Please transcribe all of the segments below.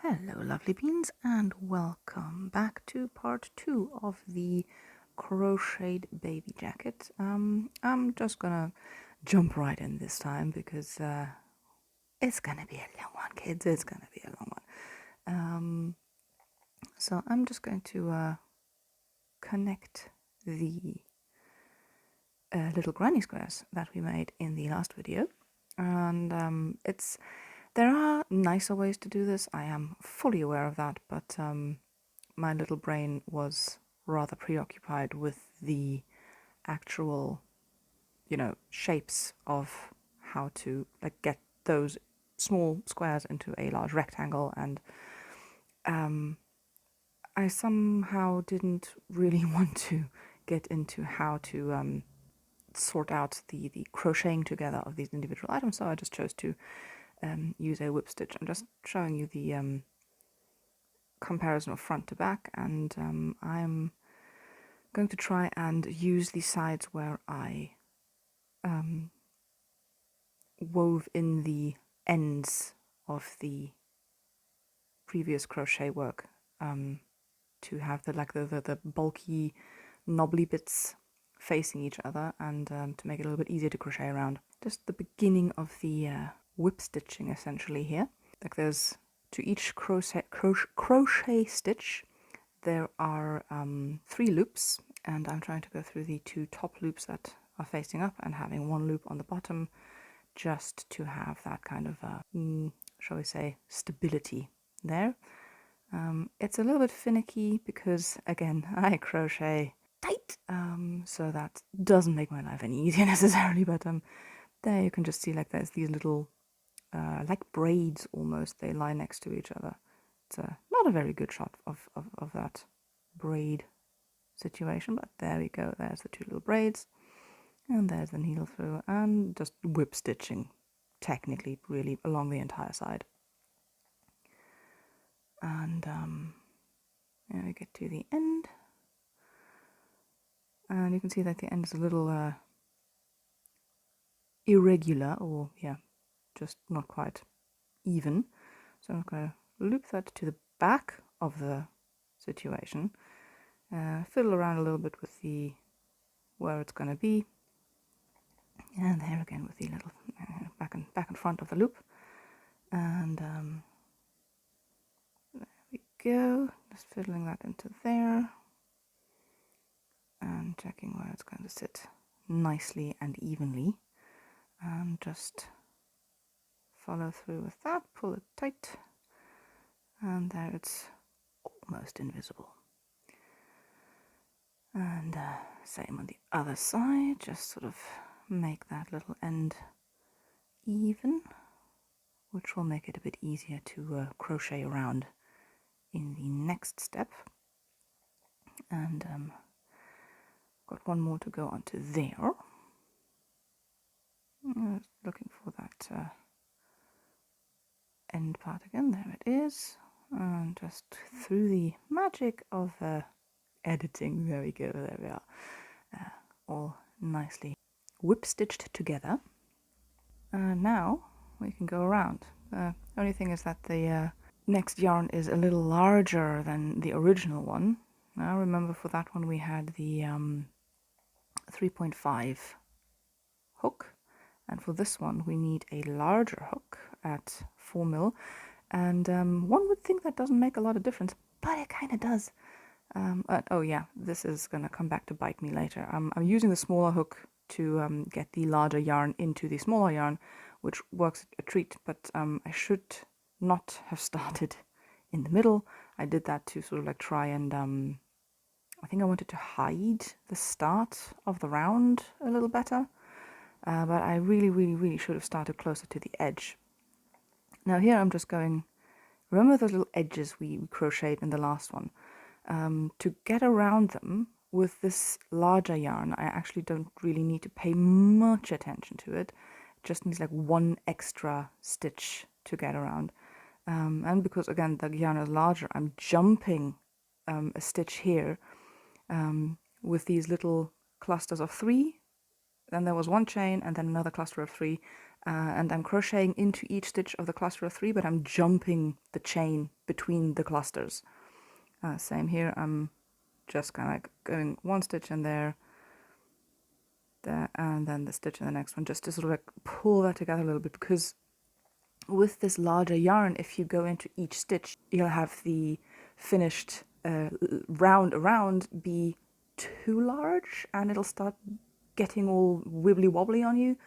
Hello lovely beans and welcome back to part 2 of the crocheted baby jacket. I'm just gonna jump right in this time because it's gonna be a long one, kids. It's gonna be a long one. So I'm just going to connect the little granny squares that we made in the last video, and there are nicer ways to do this. I am fully aware of that, but my little brain was rather preoccupied with the actual, shapes of how to get those small squares into a large rectangle, and I somehow didn't really want to get into how to sort out the crocheting together of these individual items, so I just chose to use a whip stitch. I'm just showing you the comparison of front to back, and I'm going to try and use the sides where I wove in the ends of the previous crochet work to have the bulky knobbly bits facing each other, and to make it a little bit easier to crochet around. Just the beginning of the whip stitching essentially here. Like there's to each crochet stitch there are 3 loops, and I'm trying to go through the 2 top loops that are facing up and having 1 loop on the bottom, just to have that kind of shall we say, stability there. It's a little bit finicky because again I crochet tight, so that doesn't make my life any easier necessarily, but there you can just see there's these little like braids almost, they lie next to each other. It's not a very good shot of that braid situation, but there we go. There's the 2 little braids, and there's the needle through, and just whip stitching technically really along the entire side. And there we get to the end, and you can see that the end is a little irregular, or just not quite even. So I'm going to loop that to the back of the situation, fiddle around a little bit with the where it's going to be, and there again with the little back and front of the loop, and there we go, just fiddling that into there and checking where it's going to sit nicely and evenly, and just follow through with that, pull it tight, and there it's almost invisible. And same on the other side, just sort of make that little end even, which will make it a bit easier to crochet around in the next step. And got 1 more to go onto there. Looking for that end part again. There it is. And just through the magic of editing, there we go, there we are, all nicely whip stitched together. Now we can go around. Only thing is that the next yarn is a little larger than the original one. Now remember, for that one we had the 3.5 hook, and for this one we need a larger hook at 4 mil, and one would think that doesn't make a lot of difference, but it kind of does. Oh yeah, this is gonna come back to bite me later. I'm using the smaller hook to get the larger yarn into the smaller yarn, which works a treat, but I should not have started in the middle. I did that to sort of try and I think I wanted to hide the start of the round a little better, but I really should have started closer to the edge. Now here I'm just going, remember those little edges we crocheted in the last one? To get around them with this larger yarn, I actually don't really need to pay much attention to it. It just needs 1 extra stitch to get around. And because again the yarn is larger, I'm jumping a stitch here with these little clusters of 3. Then there was 1 chain and then another cluster of 3, and I'm crocheting into each stitch of the cluster of 3, but I'm jumping the chain between the clusters. Same here, I'm just kind of like going one stitch in there, and then the stitch in the next one, just to sort of like pull that together a little bit, because with this larger yarn, if you go into each stitch, you'll have the finished round around be too large, and it'll start getting all wibbly wobbly on you.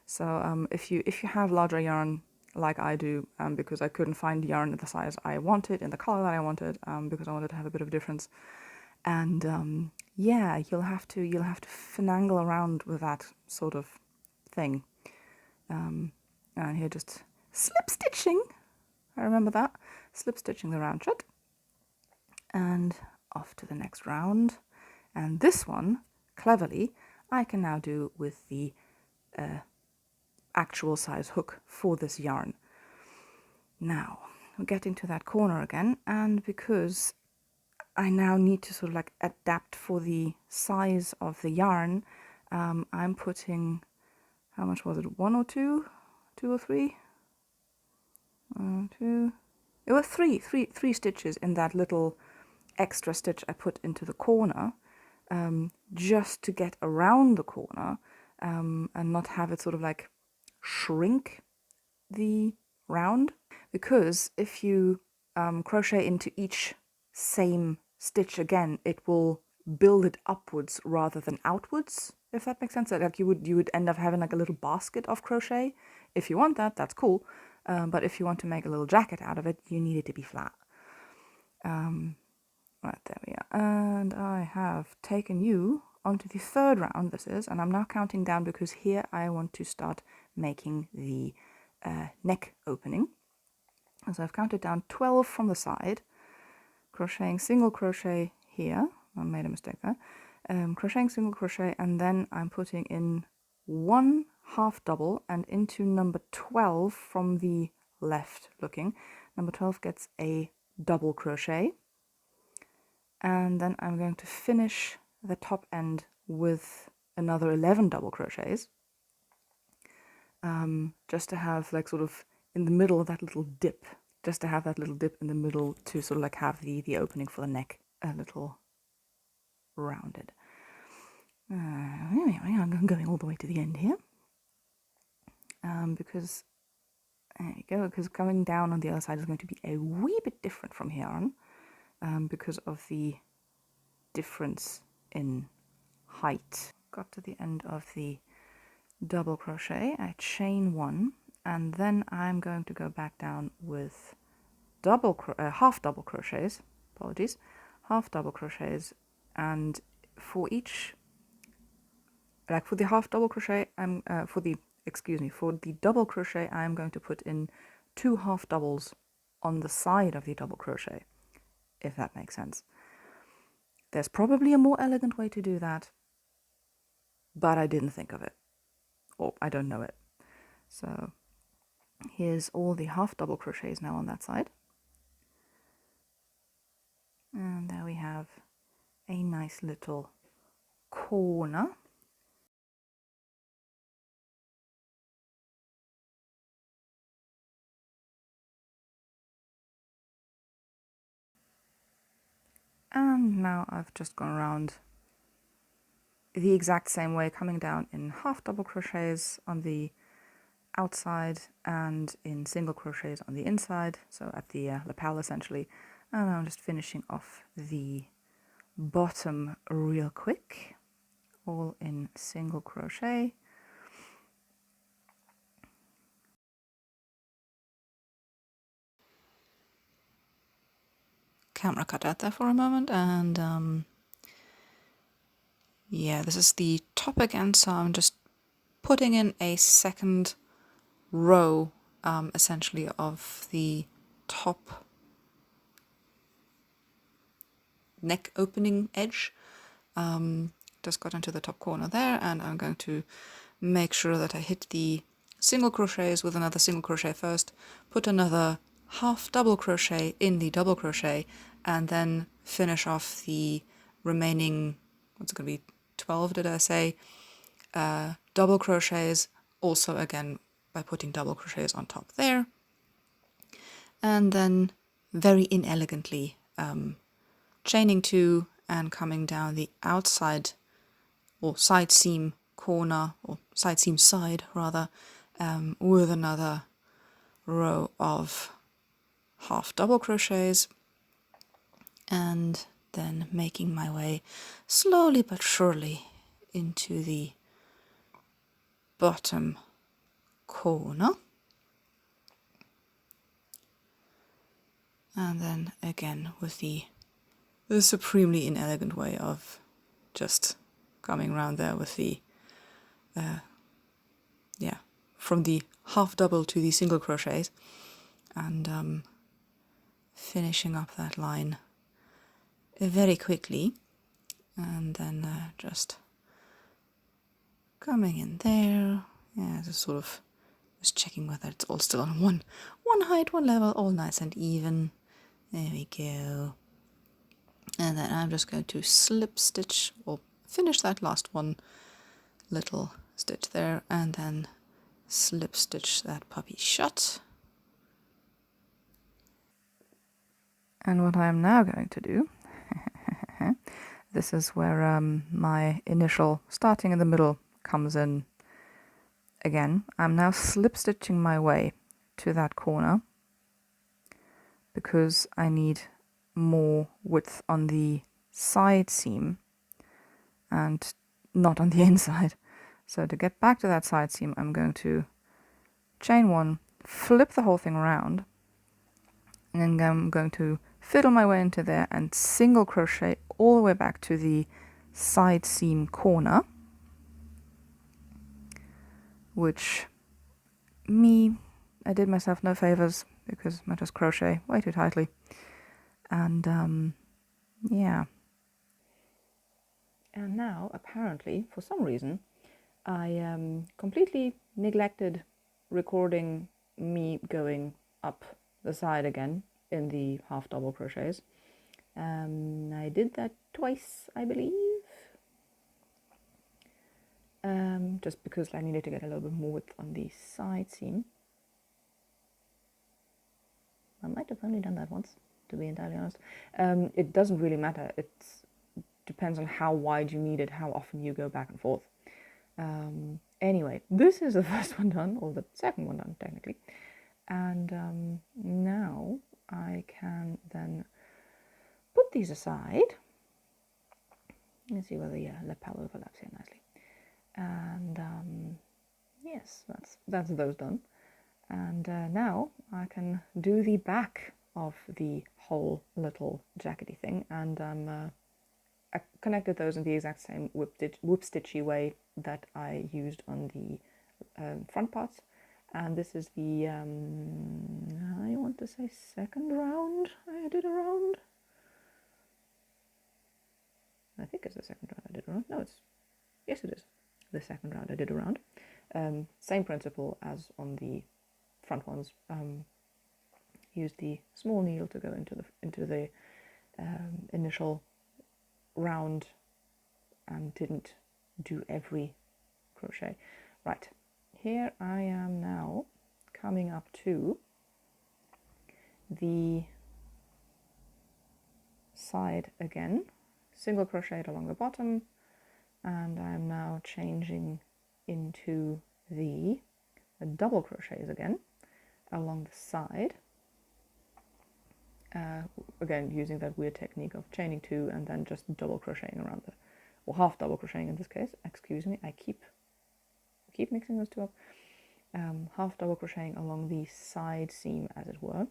So if you have larger yarn like I do, because I couldn't find yarn the size I wanted in the color that I wanted, because I wanted to have a bit of a difference, and yeah, you'll have to finagle around with that sort of thing. And here, just slip stitching. I remember that, slip stitching the round shut, and off to the next round. And this one, cleverly, I can now do with the actual size hook for this yarn. Now, we're getting to that corner again, and because I now need to sort of like adapt for the size of the yarn, I'm putting, how much was it, 1 or 2? 2 or 3? 2. It was three stitches in that little extra stitch I put into the corner, just to get around the corner, and not have it sort of like shrink the round. Because if you crochet into each same stitch again, it will build it upwards rather than outwards, if that makes sense. Like you would end up having like a little basket of crochet. If you want that, that's cool. But if you want to make a little jacket out of it, you need it to be flat. Right, there we are. And I have taken you onto the third round, this is, and I'm now counting down because here I want to start making the neck opening. And so I've counted down 12 from the side, crocheting single crochet here. I made a mistake there. Crocheting single crochet, and then I'm putting in 1 half double, and into number 12 from the left looking, number 12 gets a double crochet, and then I'm going to finish the top end with another 11 double crochets, just to have like sort of in the middle of that little dip, just to have that little dip in the middle to sort of like have the opening for the neck a little rounded. Anyway, I'm going all the way to the end here, because there you go, because coming down on the other side is going to be a wee bit different from here on, because of the difference in height. Got to the end of the double crochet, I chain 1, and then I'm going to go back down with half double crochets, apologies, half double crochets, and for each, like for the half double crochet, for the double crochet, I'm going to put in 2 half doubles on the side of the double crochet, if that makes sense. There's probably a more elegant way to do that, but I didn't think of it, or I don't know it. So here's all the half double crochets now on that side. And there we have a nice little corner. And now I've just gone around the exact same way, coming down in half double crochets on the outside and in single crochets on the inside, so at the lapel essentially. And I'm just finishing off the bottom real quick, all in single crochet. Camera cut out there for a moment, and yeah, this is the top again, so I'm just putting in a second row, essentially, of the top neck opening edge. Just got into the top corner there, and I'm going to make sure that I hit the single crochets with another single crochet first, put another half double crochet in the double crochet, and then finish off the remaining, what's it going to be, 12 did I say, double crochets, also again by putting double crochets on top there, and then very inelegantly chaining 2 and coming down the outside or side seam corner, or side seam side rather, with another row of half double crochets, and then making my way slowly but surely into the bottom corner, and then again with the supremely inelegant way of just coming around there with the from the half double to the single crochets, and finishing up that line very quickly, and then just coming in there. Yeah, just sort of just checking whether it's all still on one height, one level, all nice and even. There we go. And then I'm just going to slip stitch, or finish that last one little stitch there, and then slip stitch that puppy shut. And what I'm now going to do, this is where my initial starting in the middle comes in again. I'm now slip stitching my way to that corner because I need more width on the side seam and not on the inside. So to get back to that side seam, I'm going to chain 1, flip the whole thing around, and then I'm going to fiddle my way into there and single crochet all the way back to the side seam corner, which I did myself no favors because I just crochet way too tightly. And yeah. And now, apparently, for some reason, I completely neglected recording me going up the side again in the half double crochets. I did that twice, I believe. Just because I needed to get a little bit more width on the side seam. I might have only done that once, to be entirely honest. It doesn't really matter. It depends on how wide you need it, how often you go back and forth. Anyway, this is the first one done, or the second one done, technically. And now I can then put these aside. Let's see whether the lapel overlaps here nicely. And yes, that's those done. And now I can do the back of the whole little jackety thing, and I connected those in the exact same whip stitchy way that I used on the front parts. And this is the I want to say second round I did around. I think it's the second round I did around. No, yes, it is the second round I did around. Same principle as on the front ones. Use the small needle to go into the initial round, and didn't do every crochet. Right, here I am now coming up to the side again, single crochet along the bottom, and I'm now changing into the double crochets again along the side, again using that weird technique of chaining 2 and then just double crocheting around or half double crocheting in this case, excuse me, I keep mixing those two up. Half double crocheting along the side seam, as it were,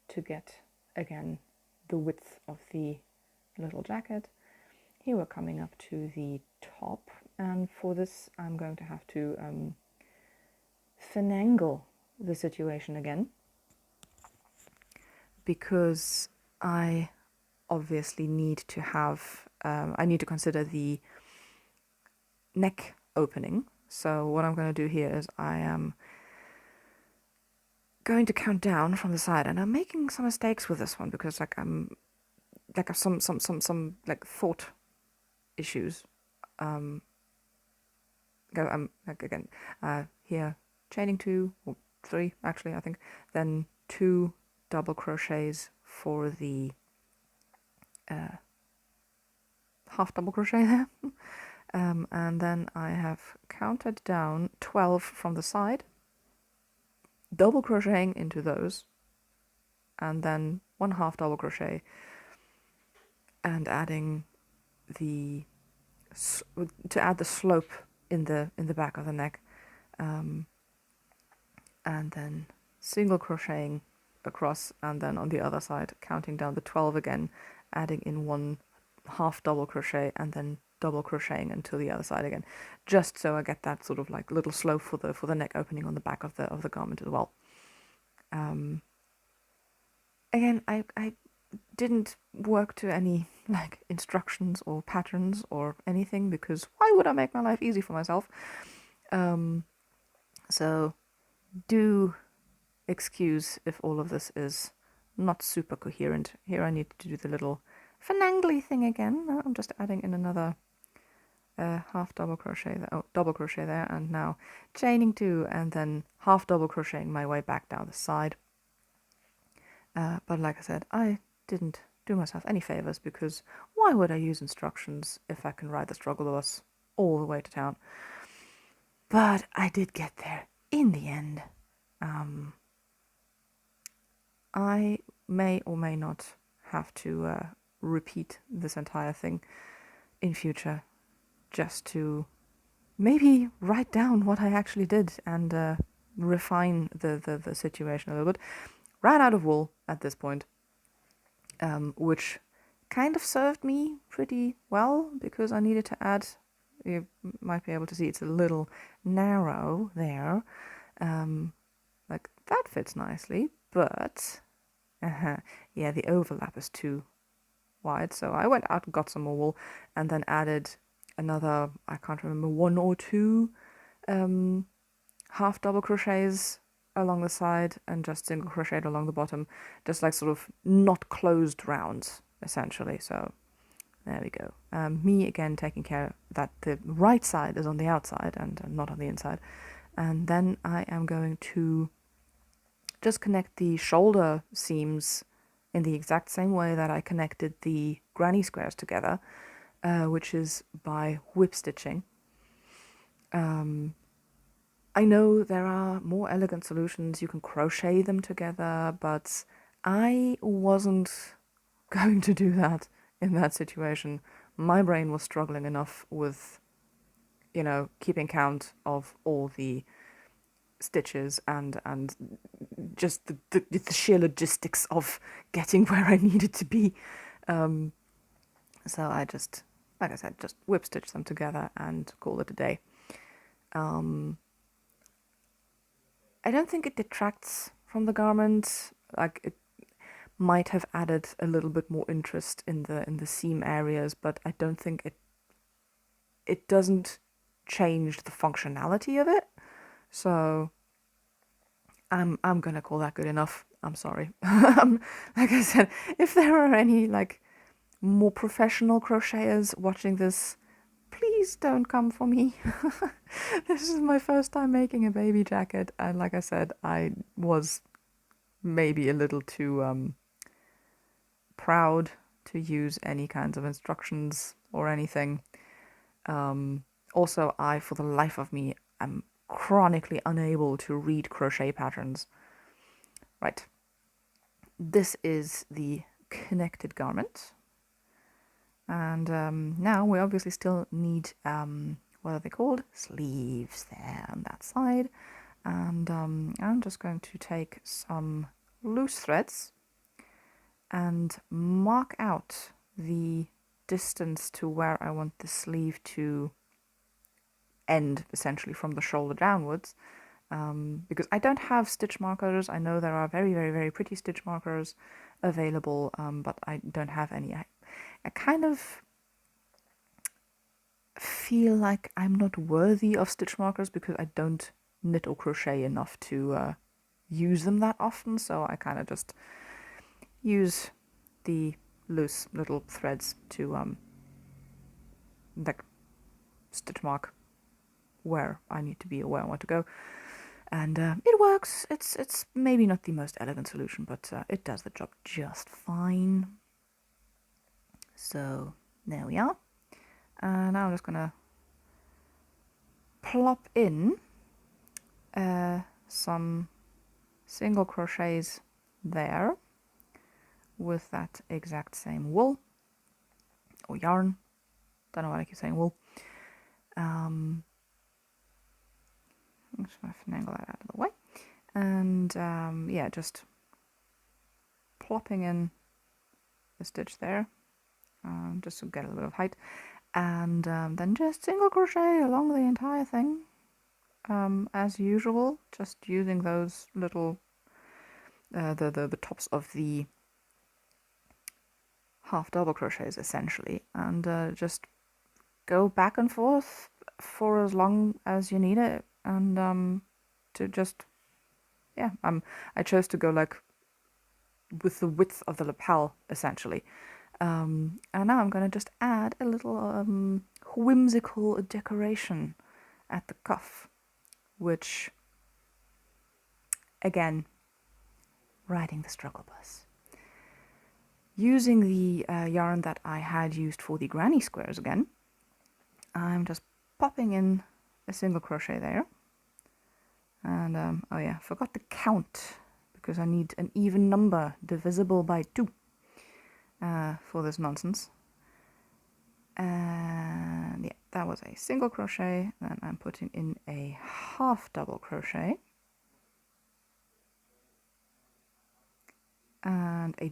to get again the width of the little jacket. Here we're coming up to the top, and for this I'm going to have to finagle the situation again, because I obviously need to have I need to consider the neck opening. So what I'm going to do here is I am going to count down from the side, and I'm making some mistakes with this one because some thought issues. like again, here chaining 2 or 3 actually, I think, then 2 double crochets for the half double crochet there. And then I have counted down 12 from the side, double crocheting into those, and then 1 half double crochet and adding the to add the slope in the back of the neck, and then single crocheting across, and then on the other side counting down the 12 again, adding in 1 half double crochet and then double crocheting until the other side again, just so I get that sort of like little slope for the neck opening on the back of the garment as well. Again, I didn't work to any like instructions or patterns or anything, because why would I make my life easy for myself? So do excuse if all of this is not super coherent. Here I need to do the little finagly thing again. I'm just adding in another half double crochet there, double crochet there, and now chaining 2 and then half double crocheting my way back down the side. But like I said, I didn't do myself any favors, because why would I use instructions if I can ride the struggle bus all the way to town? But I did get there in the end. I may or may not have to repeat this entire thing in future, just to maybe write down what I actually did and refine the situation a little bit. Ran out of wool at this point, which kind of served me pretty well, because I needed to add, you might be able to see it's a little narrow there, like that fits nicely, but yeah, the overlap is too wide, so I went out and got some more wool and then added another, I can't remember, 1 or 2 half double crochets along the side and just single crocheted along the bottom, just like sort of not closed rounds essentially. So there we go. Me again taking care that the right side is on the outside and not on the inside. And then I am going to just connect the shoulder seams in the exact same way that I connected the granny squares together, which is by whip stitching. I know there are more elegant solutions. You can crochet them together, but I wasn't going to do that in that situation. My brain was struggling enough with, keeping count of all the stitches and just the sheer logistics of getting where I needed to be. So I just, like I said, just whip stitch them together and call it a day. I don't think it detracts from the garment. Like, it might have added a little bit more interest in the seam areas, but I don't think it doesn't change the functionality of it. So I'm gonna call that good enough. I'm sorry. Like I said, if there are any like more professional crocheters watching this, please don't come for me. This is my first time making a baby jacket, and like I said, I was maybe a little too proud to use any kinds of instructions or anything. Also, I, for the life of me, am chronically unable to read crochet patterns. Right. This is the connected garment. And now we obviously still need, what are they called? Sleeves there on that side. And I'm just going to take some loose threads and mark out the distance to where I want the sleeve to end, essentially from the shoulder downwards. Because I don't have stitch markers. I know there are very, very, very pretty stitch markers available, but I don't have any. I kind of feel like I'm not worthy of stitch markers because I don't knit or crochet enough to use them that often, so I kind of just use the loose little threads to like stitch mark where I need to be or where I want to go. And it works. It's maybe not the most elegant solution, but it does the job just fine. So there we are. Now I'm just gonna plop in some single crochets there with that exact same wool or yarn. Don't know why I keep saying wool. I'm just gonna finagle that out of the way, and yeah, just plopping in a stitch there, just to get a little bit of height, and then just single crochet along the entire thing, as usual, just using those little the tops of the half double crochets essentially, and just go back and forth for as long as you need it, and to just, yeah, I chose to go like with the width of the lapel essentially, and now I'm gonna just add a little whimsical decoration at the cuff, which again, riding the struggle bus. Using the yarn that I had used for the granny squares again, I'm just popping in a single crochet there. And oh yeah, forgot to count because I need an even number divisible by 2 for this nonsense. And yeah, that was a single crochet. Then I'm putting in a half double crochet and a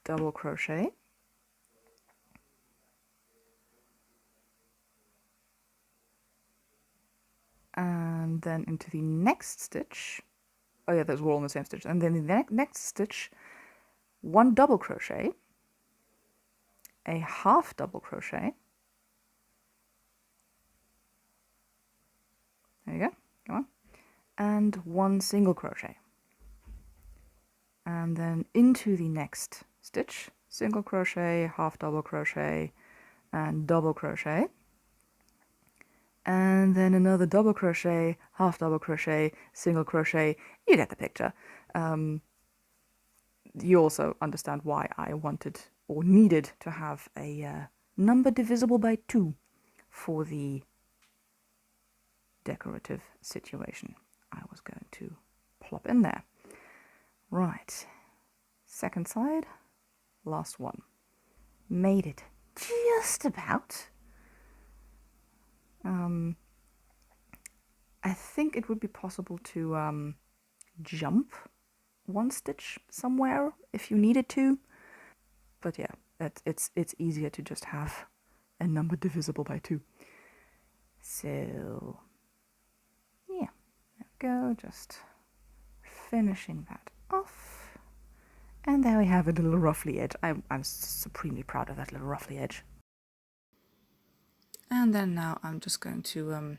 double crochet, and then into the next stitch, oh yeah, those were all in the same stitch, and then the next stitch, 1 double crochet, a half double crochet, there you go, come on, and 1 single crochet, and then into the next stitch, single crochet, half double crochet, and double crochet, and then another double crochet, half double crochet, single crochet. You get the picture. You also understand why I wanted or needed to have a number divisible by 2 for the decorative situation I was going to plop in there. Right, second side, last one. Made it just about. I think it would be possible to jump 1 stitch somewhere if you needed to, but yeah, it's easier to just have a number divisible by 2. So yeah, there we go, just finishing that off, and there we have a little ruffly edge. I'm supremely proud of that little ruffly edge. And then now I'm just going to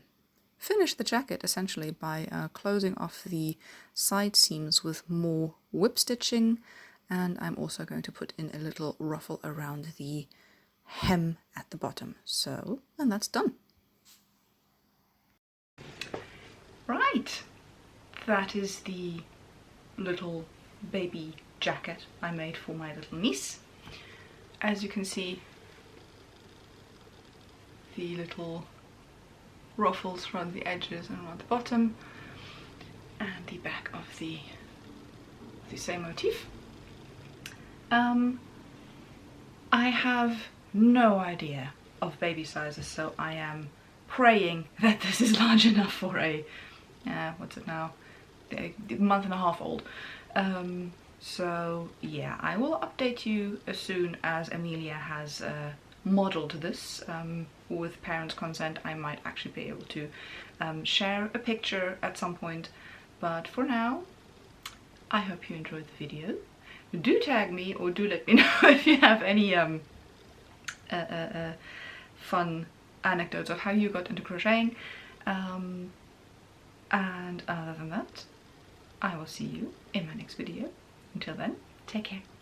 finish the jacket essentially by closing off the side seams with more whip stitching, and I'm also going to put in a little ruffle around the hem at the bottom. So, and that's done. Right, that is the little baby jacket I made for my little niece. As you can see, the little ruffles around the edges and around the bottom, and the back of the same motif. I have no idea of baby sizes, so I am praying that this is large enough for a what's it now, a month and a half old. So yeah, I will update you as soon as Amelia has modeled this. With parents' consent, I might actually be able to share a picture at some point, but for now I hope you enjoyed the video. Do tag me, or do let me know if you have any fun anecdotes of how you got into crocheting, and other than that, I will see you in my next video. Until then, take care.